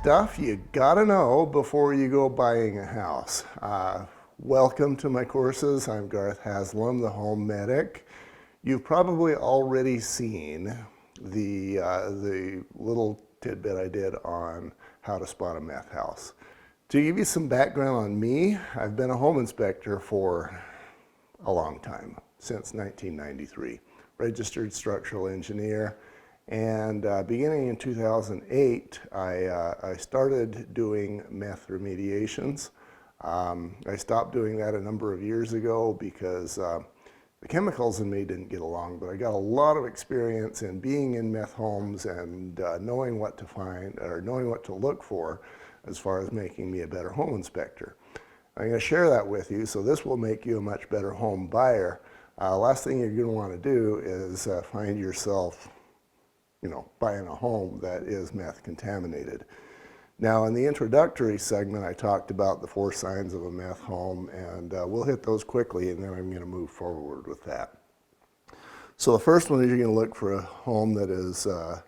Stuff you gotta know before you go buying a house. Welcome to my courses. I'm Garth Haslam, the home medic. You've probably already seen the little tidbit I did on how to spot a meth house. To give you some background on me, I've been a home inspector for a long time, since 1993. Registered structural engineer. And beginning in 2008, I started doing meth remediations. I stopped doing that a number of years ago because the chemicals in me didn't get along, but I got a lot of experience in being in meth homes and knowing what to find or knowing what to look for as far as making me a better home inspector. I'm going to share that with you, so this will make you a much better home buyer. Last thing you're going to want to do is find yourself buying a home that is meth contaminated. Now, in the introductory segment, I talked about the 4 signs of a meth home, and we'll hit those quickly, and then I'm going to move forward with that. So the first one is you're going to look for a home that is a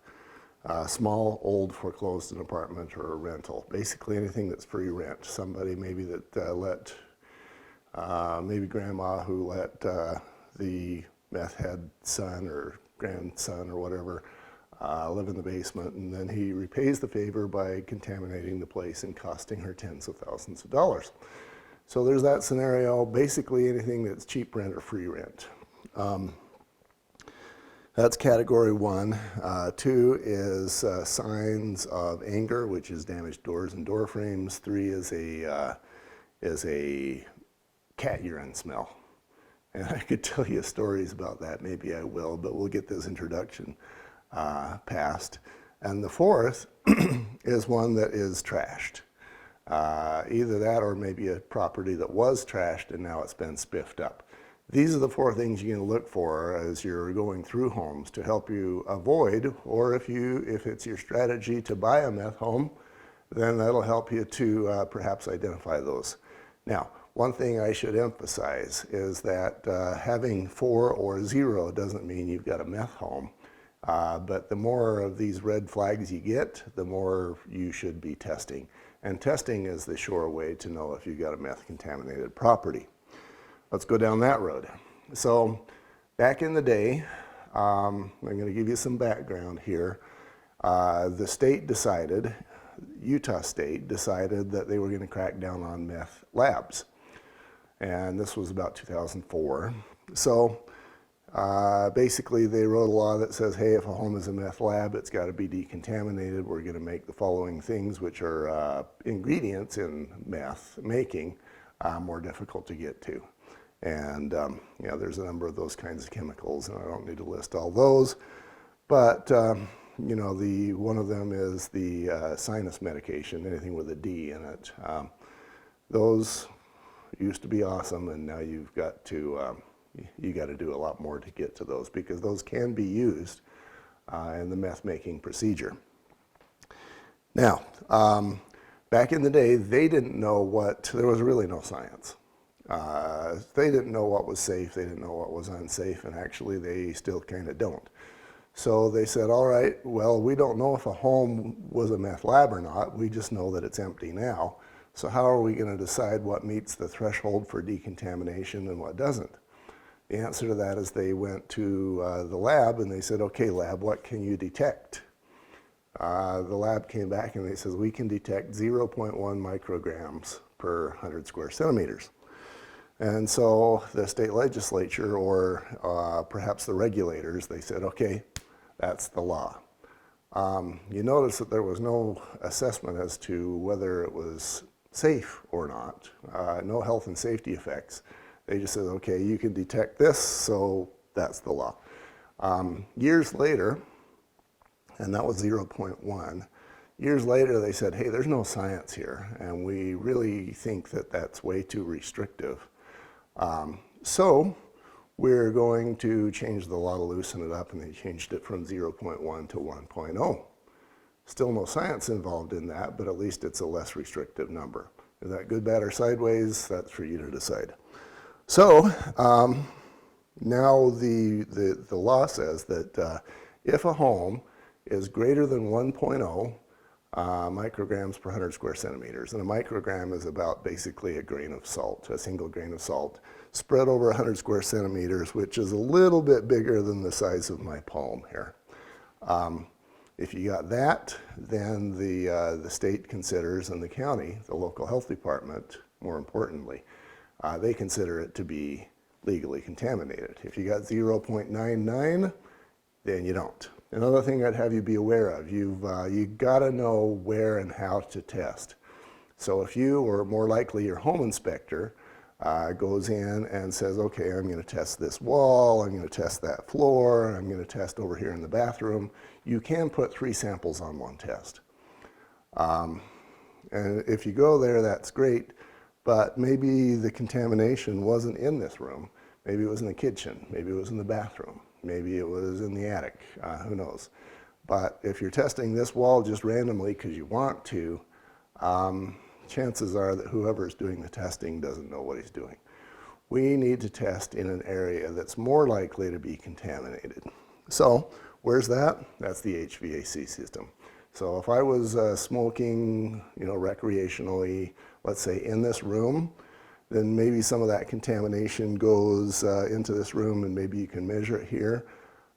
small, old, foreclosed apartment or a rental. Basically anything that's free rent. Somebody maybe that maybe grandma who let the meth head son or grandson or whatever live in the basement, and then he repays the favor by contaminating the place and costing her tens of thousands of dollars. So there's that scenario. Basically anything that's cheap rent or free rent. That's category 1. 2 is signs of anger, which is damaged doors and door frames. 3 is a cat urine smell. And I could tell you stories about that. Maybe I will, but we'll get this introduction passed. And the 4th is one that is trashed. Either that or maybe a property that was trashed and now it's been spiffed up. These are the 4 things you're going to look for as you're going through homes to help you avoid, or if it's your strategy to buy a meth home, then that'll help you to perhaps identify those. Now, one thing I should emphasize is that having 4 or 0 doesn't mean you've got a meth home. But the more of these red flags you get, the more you should be testing. And testing is the sure way to know if you've got a meth contaminated property. Let's go down that road. So back in the day, I'm going to give you some background here. The state decided, Utah State decided that they were going to crack down on meth labs. And this was about 2004. So basically they wrote a law that says, hey, if a home is a meth lab, it's got to be decontaminated. We're going to make the following things, which are ingredients in meth making, more difficult to get to. And there's a number of those kinds of chemicals, and I don't need to list all those. But one of them is the sinus medication, anything with a D in it. Those used to be awesome, and now you've got to you got to do a lot more to get to those, because those can be used in the meth making procedure. Now, back in the day, they didn't know there was really no science. They didn't know what was safe, they didn't know what was unsafe, and actually they still kind of don't. So they said, all right, well, we don't know if a home was a meth lab or not, we just know that it's empty now. So how are we going to decide what meets the threshold for decontamination and what doesn't? The answer to that is they went to the lab and they said, okay, lab, what can you detect? The lab came back and they said, we can detect 0.1 micrograms per 100 square centimeters. And so the state legislature, or perhaps the regulators, they said, okay, that's the law. You notice that there was no assessment as to whether it was safe or not, no health and safety effects. They just said, okay, you can detect this, so that's the law. Years later, and that was 0.1, years later they said, hey, there's no science here, and we really think that that's way too restrictive. So we're going to change the law to loosen it up, and they changed it from 0.1 to 1.0. Still no science involved in that, but at least it's a less restrictive number. Is that good, bad, or sideways? That's for you to decide. So now the law says that if a home is greater than 1.0, micrograms per 100 square centimeters. And a microgram is about basically a grain of salt, a single grain of salt, spread over 100 square centimeters, which is a little bit bigger than the size of my palm here. If you got that, then the state considers, and the county, the local health department, more importantly, they consider it to be legally contaminated. If you got 0.99, then you don't. Another thing I'd have you be aware of, you've got to know where and how to test. So if you, or more likely your home inspector, goes in and says, okay, I'm going to test this wall, I'm going to test that floor, I'm going to test over here in the bathroom, you can put 3 samples on one test. And if you go there, that's great, but maybe the contamination wasn't in this room. Maybe it was in the kitchen, maybe it was in the bathroom, maybe it was in the attic, who knows. But if you're testing this wall just randomly because you want to, chances are that whoever's doing the testing doesn't know what he's doing. We need to test in an area that's more likely to be contaminated. So where's that? That's the HVAC system. So if I was smoking, recreationally, let's say in this room, then maybe some of that contamination goes into this room, and maybe you can measure it here.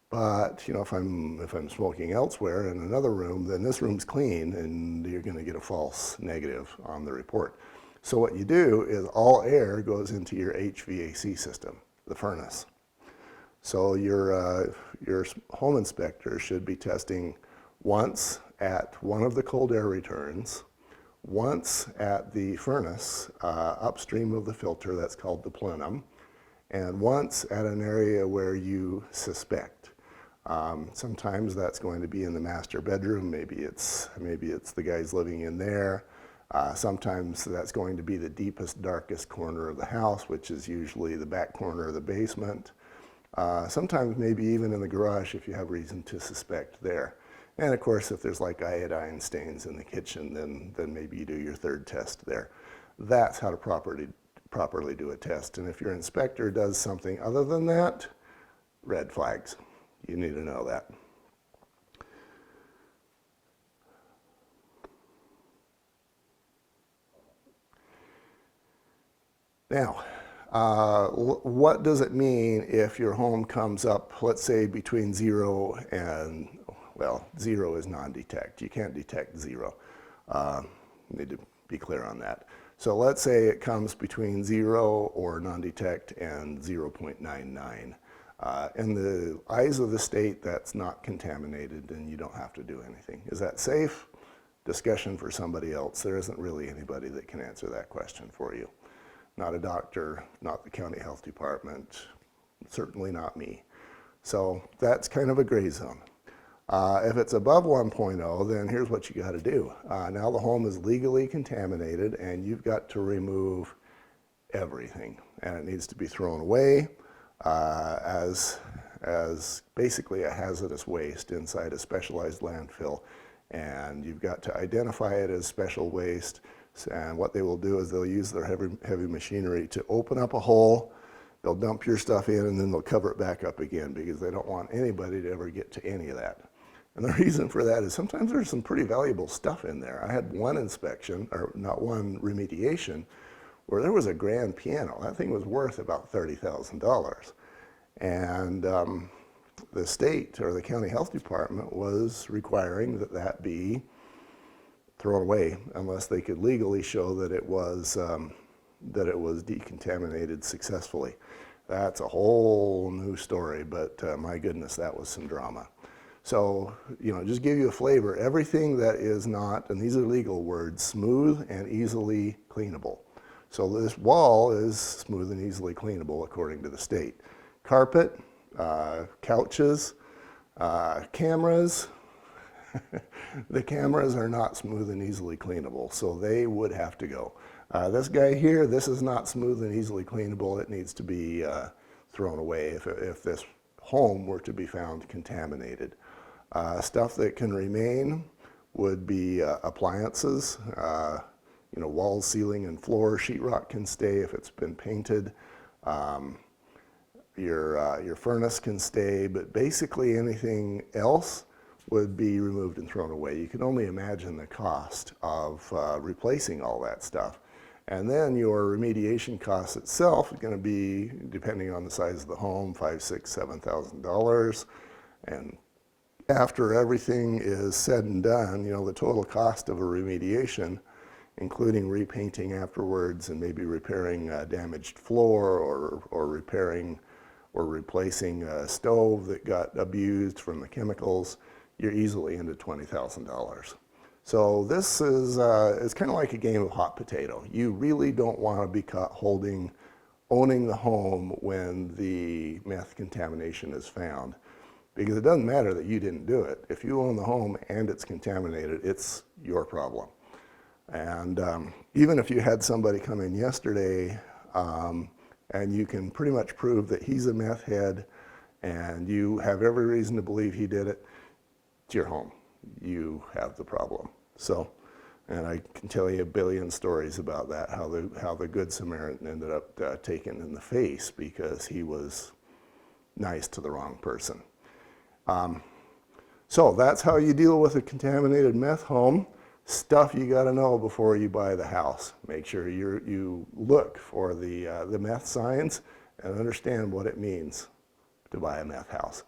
But if I'm smoking elsewhere in another room, then this room's clean, and you're going to get a false negative on the report. So what you do is all air goes into your HVAC system, the furnace. So your home inspector should be testing once at one of the cold air returns, once at the furnace upstream of the filter, that's called the plenum, and once at an area where you suspect. Sometimes that's going to be in the master bedroom. Maybe it's the guys living in there. Sometimes that's going to be the deepest, darkest corner of the house, which is usually the back corner of the basement. Sometimes maybe even in the garage if you have reason to suspect there. And of course, if there's like iodine stains in the kitchen, then maybe you do your 3rd test there. That's how to properly do a test. And if your inspector does something other than that, red flags. You need to know that. Now, what does it mean if your home comes up, let's say, between 0 and, well, 0 is non-detect. You can't detect 0. Need to be clear on that. So let's say it comes between 0 or non-detect and 0.99. In the eyes of the state, that's not contaminated, and you don't have to do anything. Is that safe? Discussion for somebody else. There isn't really anybody that can answer that question for you. Not a doctor, not the county health department, certainly not me. So that's kind of a gray zone. If it's above 1.0, then here's what you got to do. Now the home is legally contaminated, and you've got to remove everything, and it needs to be thrown away as basically a hazardous waste inside a specialized landfill. And you've got to identify it as special waste. And what they will do is they'll use their heavy machinery to open up a hole. They'll dump your stuff in, and then they'll cover it back up again because they don't want anybody to ever get to any of that. And the reason for that is sometimes there's some pretty valuable stuff in there. I had one inspection, or not one remediation, where there was a grand piano. That thing was worth about $30,000. And the state or the county health department was requiring that be thrown away unless they could legally show that it was decontaminated successfully. That's a whole new story, but my goodness, that was some drama. So, just give you a flavor, everything that is not, and these are legal words, smooth and easily cleanable. So this wall is smooth and easily cleanable according to the state. Carpet, couches, cameras, the cameras are not smooth and easily cleanable, so they would have to go. This guy here, this is not smooth and easily cleanable. It needs to be thrown away if this home were to be found contaminated. Stuff that can remain would be appliances, walls, ceiling, and floor. Sheetrock can stay if it's been painted. Your furnace can stay, but basically anything else would be removed and thrown away. You can only imagine the cost of replacing all that stuff. And then your remediation cost itself is going to be, depending on the size of the home, $5,000, $6,000, $7,000. And after everything is said and done, the total cost of a remediation, including repainting afterwards and maybe repairing a damaged floor or repairing or replacing a stove that got abused from the chemicals, you're easily into $20,000. So this is it's kind of like a game of hot potato. You really don't want to be caught owning the home when the meth contamination is found, because it doesn't matter that you didn't do it. If you own the home and it's contaminated, it's your problem. And even if you had somebody come in yesterday and you can pretty much prove that he's a meth head and you have every reason to believe he did it, it's your home. You have the problem. So, and I can tell you a billion stories about that, how the Good Samaritan ended up taken in the face because he was nice to the wrong person. So that's how you deal with a contaminated meth home. Stuff you got to know before you buy the house. Make sure you look for the meth signs and understand what it means to buy a meth house.